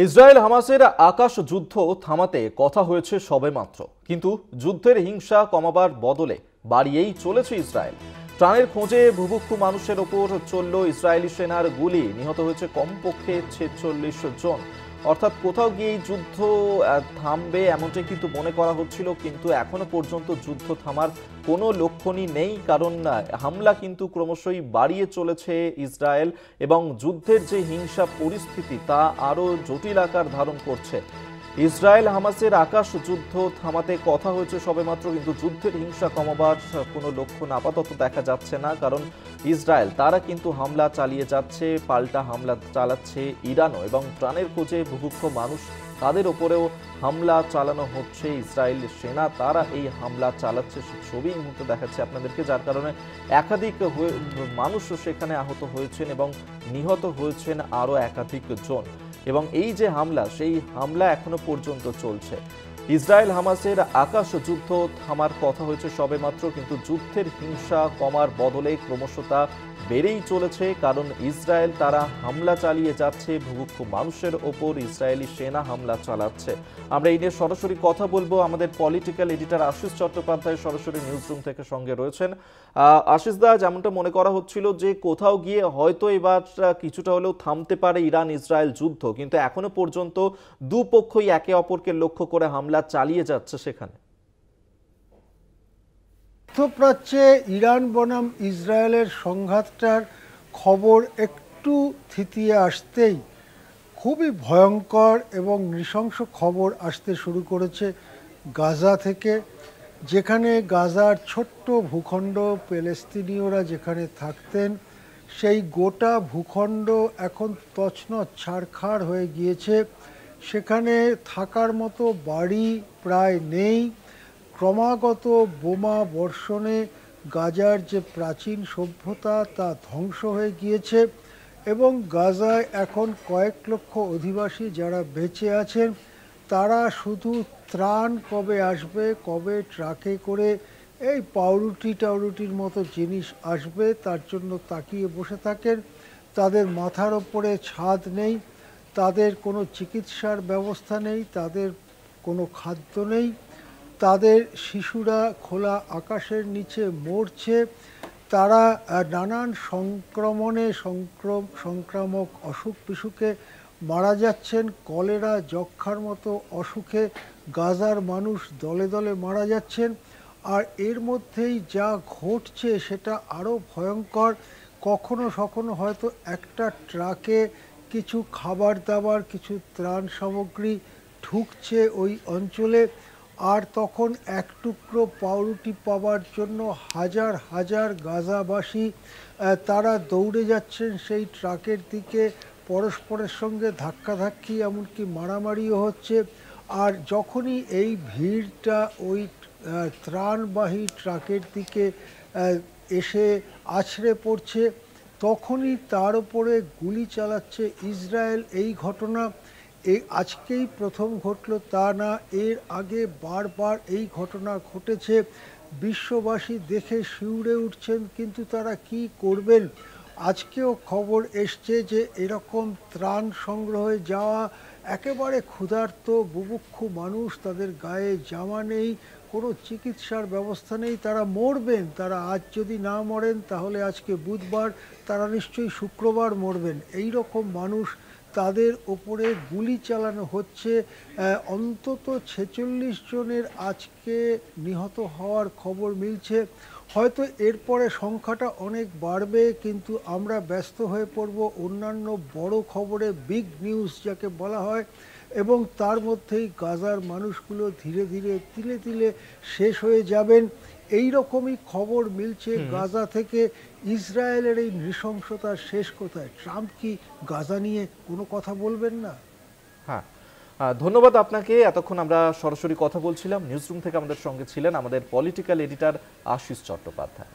Israel হামাসের আকাশ যুদ্ধ থামাতে কথা হয়েছে সবেমাত্র, কিন্তু যুদ্ধের হিংসা কমাবার বদলে বাড়িয়েই চলেছে ইসরায়েল। প্রাণের খোঁজে বুভুক্ষু মানুষের ওপর চলল ইসরায়েলি সেনার গুলি, নিহত হয়েছে কমপক্ষে ৪৬ জন। অর্থাৎ কোথাও গিয়ে এই যুদ্ধ থামবে এমনটাই কিন্তু মনে করা হচ্ছিল, কিন্তু এখনো পর্যন্ত যুদ্ধ থামার কোনো লক্ষণই নেই, কারণ হামলা কিন্তু ক্রমশই বাড়িয়ে চলেছে ইসরায়েল এবং যুদ্ধের যে হিংসা পরিস্থিতি তা আরও জটিল আকার ধারণ করছে। ইসরায়েল হামাসের আকাশ যুদ্ধ থামাতে কথা হয়েছে সবেমাত্র, কিন্তু যুদ্ধের হিংসা কমাবার কোনো লক্ষণ আপাতত দেখা যাচ্ছে না, কারণ ইসরায়েল তারা কিন্তু হামলা চালিয়ে যাচ্ছে, পাল্টা হামলা চালাচ্ছে ইরানও, এবং প্রাণের খোঁজে বুভুক্ষ মানুষ তাদের ওপরেও হামলা চালানো হচ্ছে। ইসরায়েল সেনা তারা এই হামলা চালাচ্ছে, সে ছবি এই মুহূর্তে দেখাচ্ছে আপনাদেরকে, যার কারণে একাধিক মানুষ সেখানে আহত হয়েছেন এবং নিহত হয়েছেন আরও একাধিক জন। এবং এই যে হামলা, সেই হামলা এখনো পর্যন্ত চলছে। ইসরায়েল হামাসের আকাশ যুদ্ধ থামার কথা হয়েছে সবেমাত্র, কিন্তু যুদ্ধের হিংসা কমার বদলে ক্রমশ তা বেড়েই চলেছে, কারণ ইসরায়েল তারা হামলা চালিয়ে যাচ্ছে বুভুক্ষ মানুষের ওপর। ইসরায়েলি সেনা হামলা চালাচ্ছে। আমরা এই নিয়ে সরাসরি কথা বলবো, আমাদের পলিটিক্যাল এডিটর আশিস চট্টোপাধ্যায় সরাসরি নিউজ রুম থেকে সঙ্গে রয়েছেন। আশিস দা, যেমনটা মনে করা হচ্ছিল যে কোথাও গিয়ে হয়তো এবার কিছুটা হলেও থামতে পারে ইরান ইসরায়েল যুদ্ধ, কিন্তু এখনো পর্যন্ত দুপক্ষই একে অপরকে লক্ষ্য করে হামলা চালিয়ে যাচ্ছে সেখানে। মধ্যপ্রাচ্যে ইরান বনাম ইসরায়েলের সংঘাতটার খবর একটু থিতিয়ে আসতেই খুবই ভয়ঙ্কর এবং নৃশংস খবর আসতে শুরু করেছে গাজা থেকে, যেখানে গাজার ছোট্ট ভূখণ্ড প্যালেস্তিনীয়রা যেখানে থাকতেন, সেই গোটা ভূখণ্ড এখন তছনছ ছারখার হয়ে গিয়েছে। সেখানে থাকার মতো বাড়ি প্রায় নেই। ক্রমাগত বোমা বর্ষণে গাজার যে প্রাচীন সভ্যতা তা ধ্বংস হয়ে গিয়েছে এবং গাজায় এখন কয়েক লক্ষ অধিবাসী যারা বেঁচে আছেন তারা শুধু ত্রাণ কবে আসবে, কবে ট্রাকে করে এই পাউরুটির মতো জিনিস আসবে তার জন্য তাকিয়ে বসে থাকেন। তাদের মাথার ওপরে ছাদ নেই, তাদের কোনো চিকিৎসার ব্যবস্থা নেই, তাদের কোনো খাদ্য নেই, তাদের শিশুরা খোলা আকাশের নিচে মরছে, তারা নানান সংক্রামক অসুখ বিসুখে মারা যাচ্ছেন। কলেরা, যক্ষ্মার মতো অসুখে গাজার মানুষ দলে দলে মারা যাচ্ছেন। আর এর মধ্যেই যা ঘটছে সেটা আরও ভয়ঙ্কর। কখনো কখনো হয়তো একটা ট্রাকে কিছু খাবার দাবার, কিছু ত্রাণ সামগ্রী ঢুকছে ওই অঞ্চলে, আর তখন এক টুকরো পাউরুটি পাওয়ার জন্য হাজার হাজার গাজাবাসী তারা দৌড়ে যাচ্ছেন সেই ট্রাকের দিকে, পরস্পরের সঙ্গে ধাক্কাধাক্কি এমনকি মারামারিও হচ্ছে। আর যখনই এই ভিড়টা ওই ত্রাণবাহী ট্রাকের দিকে এসে আছড়ে পড়ছে, তখনই তার উপরে গুলি চালাচ্ছে ইসরায়েল। এই ঘটনা আজকেই প্রথম ঘটল তা না, এর আগে বারবার এই ঘটনা ঘটেছে। বিশ্ববাসী দেখে শিউরে উঠছেন, কিন্তু তারা কি করবেন? আজকেও খবর এসছে যে এরকম ত্রাণ সংগ্রহে যাওয়া একেবারে ক্ষুধার্ত বুভুক্ষু মানুষ, তাদের গায়ে জামা নেই, কোনো চিকিৎসার ব্যবস্থা নেই, তারা মরবেন। তারা আজ যদি না মরেন তাহলে আজকে বুধবার, তারা নিশ্চয়ই শুক্রবার মরবেন। এই রকম মানুষ, তাদের ওপরে গুলি চালানো হচ্ছে। অন্তত ৪৬ জনের আজকে নিহত হওয়ার খবর মিলছে। হয়তো এরপরে সংখ্যাটা অনেক বাড়বে, কিন্তু আমরা ব্যস্ত হয়ে পড়ব অন্যান্য বড় খবরে, বিগ নিউজ যাকে বলা হয়, এবং তার মধ্যেই গাজার মানুষগুলো ধীরে ধীরে তিলে তিলে শেষ হয়ে যাবেন। এই রকমই খবর মিলছে গাজা থেকে। ইসরায়েলের এই নৃশংসতার শেষ কোথায়? ট্রাম্প কি গাজা নিয়ে কোনো কথা বলবেন না? হ্যাঁ, ধন্যবাদ আপনাকে। এতক্ষণ আমরা সরাসরি কথা বলছিলাম, নিউজ রুম থেকে আমাদের সঙ্গে ছিলেন আমাদের পলিটিক্যাল এডিটর আশিস চট্টোপাধ্যায়।